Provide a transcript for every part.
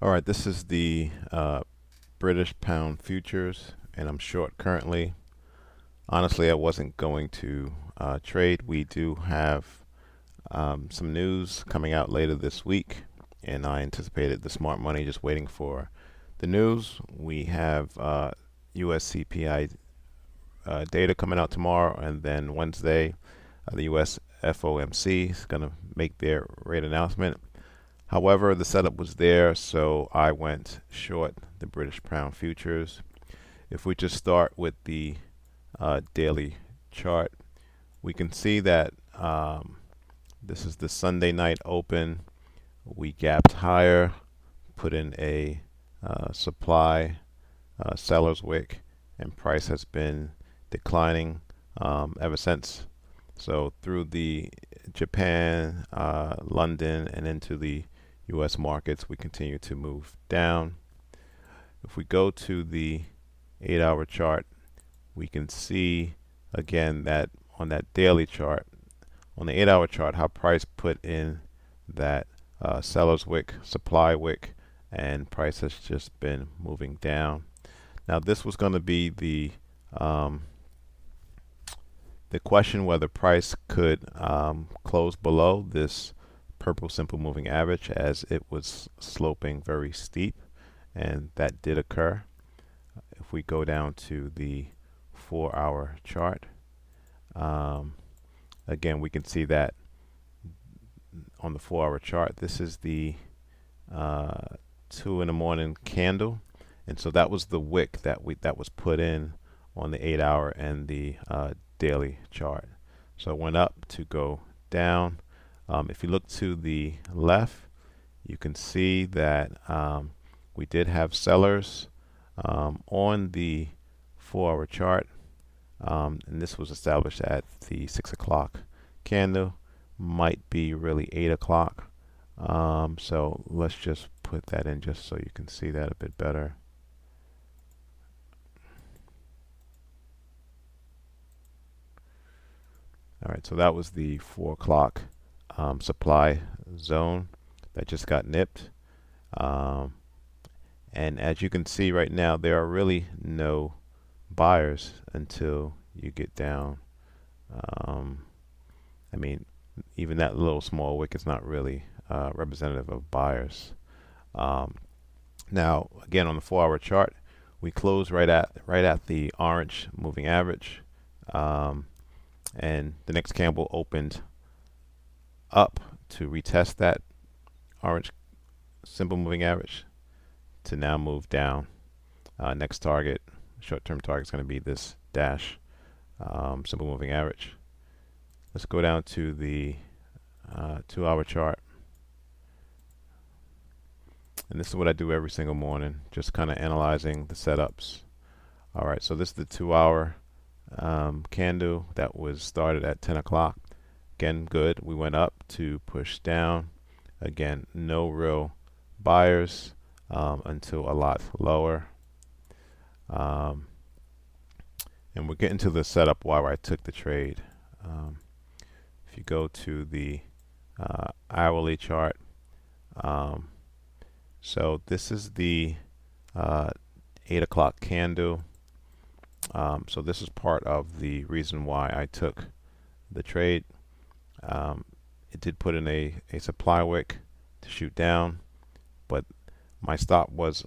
All right, this is the British pound futures, and I'm short currently. Honestly, I wasn't going to trade. We do have some news coming out later this week, and I anticipated the smart money just waiting for the news. We have US CPI data coming out tomorrow, and then Wednesday, the US FOMC is going to make their rate announcement. However, the setup was there, so I went short the British pound futures. If we just start with the daily chart, we can see that this is the Sunday night open. We gapped higher, put in a supply seller's wick, and price has been declining ever since. So through the Japan, London, and into the U.S. markets, we continue to move down. If we go to the 8-hour chart, we can see again that on that daily chart, on the 8-hour chart, how price put in that seller's wick, supply wick, and price has just been moving down. Now this was going to be the question whether price could close below this purple simple moving average, as it was sloping very steep, and that did occur. If we go down to the 4-hour chart, again we can see that on the 4-hour chart, this is the 2 in the morning candle, and so that was the wick that was put in on the 8-hour and the daily chart. So it went up to go down. If you look to the left, you can see that we did have sellers on the 4-hour chart, and this was established at the 6 o'clock candle. Might be really 8 o'clock. So let's just put that in just so you can see that a bit better. All right, so that was the 4 o'clock supply zone that just got nipped. And as you can see right now, there are really no buyers until you get down. I mean, even that little small wick is not really representative of buyers. Now, again, on the 4-hour chart, we closed right at the orange moving average, and the next candle opened up to retest that orange simple moving average to now move down. Next target, short-term target, is going to be this dash simple moving average. Let's go down to the 2-hour chart. And this is what I do every single morning, just kind of analyzing the setups. All right, so this is the 2-hour candle that was started at 10 o'clock. Again, good. We went up to push down. Again, no real buyers until a lot lower. And we're getting to the setup why I took the trade. If you go to the hourly chart, so this is the 8 o'clock candle. So this is part of the reason why I took the trade. It did put in a supply wick to shoot down, but my stop was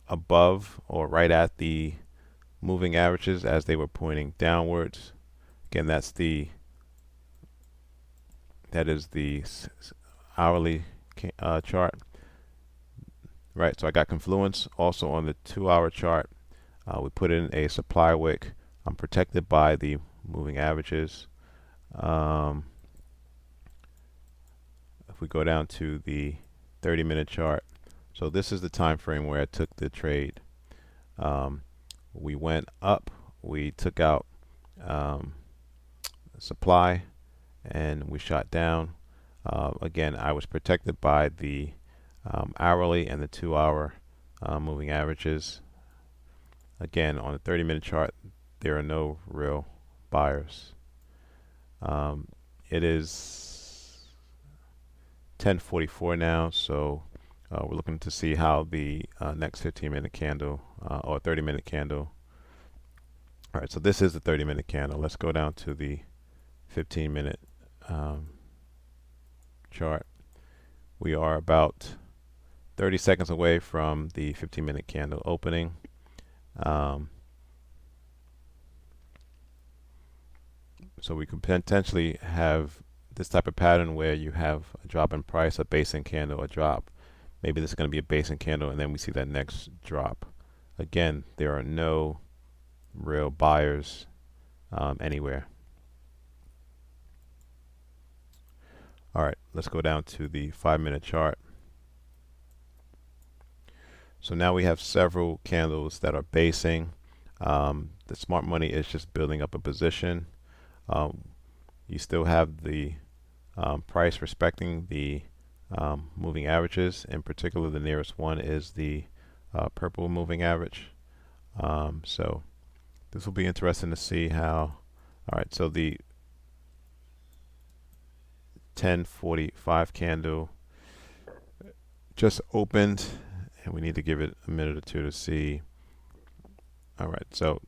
above or right at the moving averages as they were pointing downwards. Again, that is the hourly chart. Right, so I got confluence also on the 2-hour chart. We put in a supply wick. I'm protected by the moving averages. If we go down to the 30-minute chart, so this is the time frame where I took the trade. We went up, we took out supply, and we shot down. Again, I was protected by the hourly and the 2-hour moving averages. Again, on the 30-minute chart, there are no real buyers. It is 10:44 now, so we're looking to see how the next 15-minute candle or 30-minute candle. All right, so this is the 30-minute candle. Let's go down to the 15-minute chart. We are about 30 seconds away from the 15-minute candle opening. So we could potentially have this type of pattern where you have a drop in price, a basing candle, a drop. Maybe this is going to be a basing candle, and then we see that next drop. Again, there are no real buyers anywhere. All right, let's go down to the 5-minute chart. So now we have several candles that are basing. The smart money is just building up a position. You still have the price respecting the moving averages. In particular, the nearest one is the purple moving average. So this will be interesting to see how. All right, so the 10:45 candle just opened, and we need to give it a minute or two to see. All right, so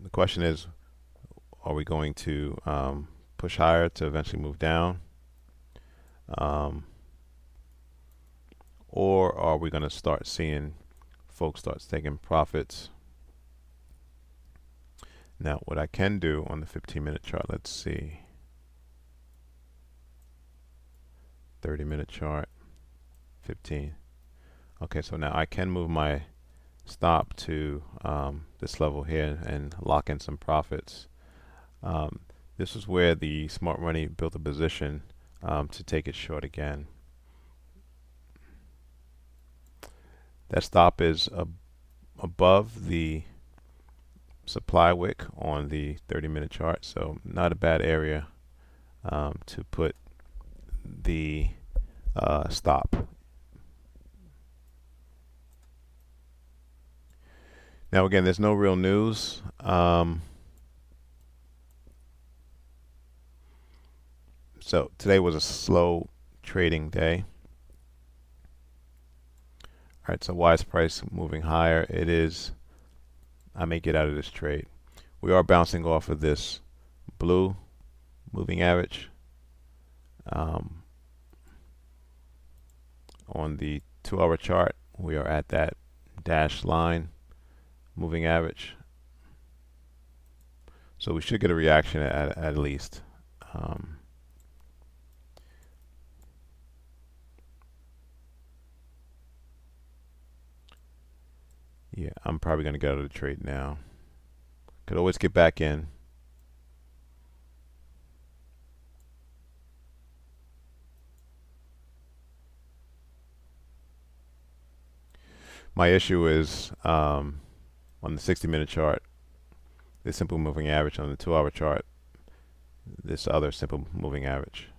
the question is, are we going to push higher to eventually move down? Or are we going to start seeing folks start taking profits? Now, what I can do on the 15-minute chart, let's see. 30-minute chart, 15. Okay, so now I can move my stop to this level here and lock in some profits. This is where the smart money built a position to take it short again. That stop is above the supply wick on the 30-minute chart, so not a bad area to put the stop. Now again, there's no real news. So today was a slow trading day. All right, so why is price moving higher? It is, I may get out of this trade. We are bouncing off of this blue moving average. On the 2-hour chart, we are at that dashed line moving average. So we should get a reaction at least. Yeah, I'm probably going to get out of the trade now. Could always get back in. My issue is on the 60-minute chart, this simple moving average. On the 2-hour chart, this other simple moving average.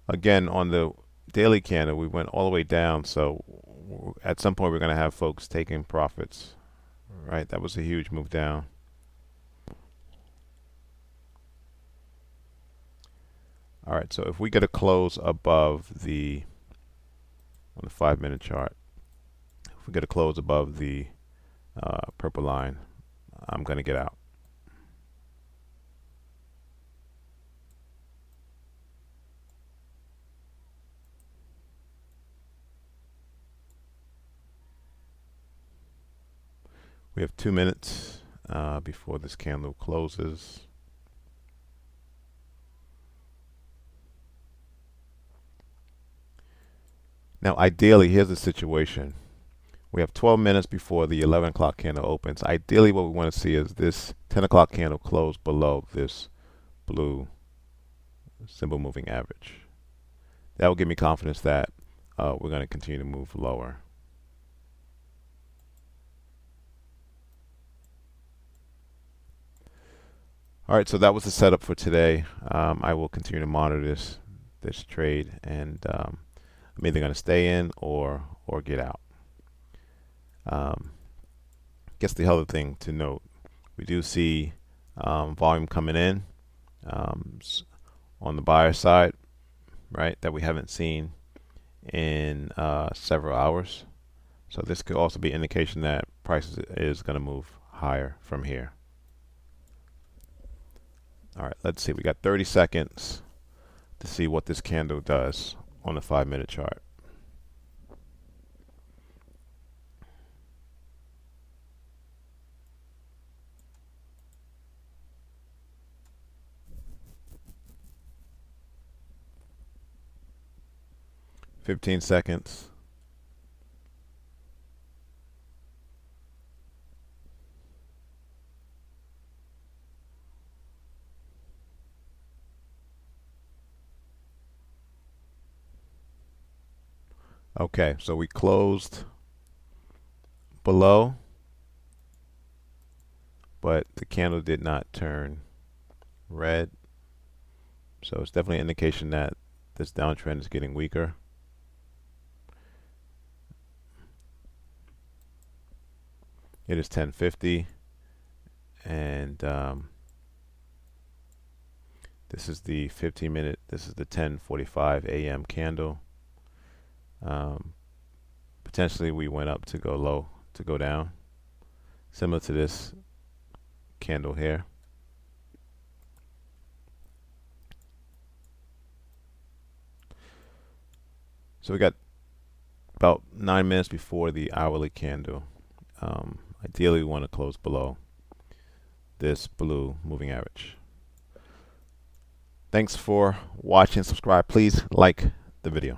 Again, on the daily candle, we went all the way down, so at some point we're going to have folks taking profits, right? That was a huge move down. All right, so if we get a close above the, on the 5-minute chart, if we get a close above the purple line, I'm going to get out. We have 2 minutes before this candle closes. Now, ideally, here's the situation. We have 12 minutes before the 11 o'clock candle opens. Ideally, what we want to see is this 10 o'clock candle close below this blue simple moving average. That will give me confidence that we're going to continue to move lower. All right, so that was the setup for today. I will continue to monitor this trade, and I'm either going to stay in or get out. Guess the other thing to note, we do see volume coming in on the buyer side, right, that we haven't seen in several hours. So this could also be an indication that price is going to move higher from here. All right, let's see. We got 30 seconds to see what this candle does on the 5-minute chart. Fifteen seconds. Okay, so we closed below, but the candle did not turn red. So it's definitely an indication that this downtrend is getting weaker. It is 10:50, and this is the 15-minute. This is the 10:45 a.m. candle. Potentially, we went up to go low to go down, similar to this candle here. So we got about 9 minutes before the hourly candle. Ideally, we want to close below this blue moving average. Thanks for watching. Subscribe. Please like the video.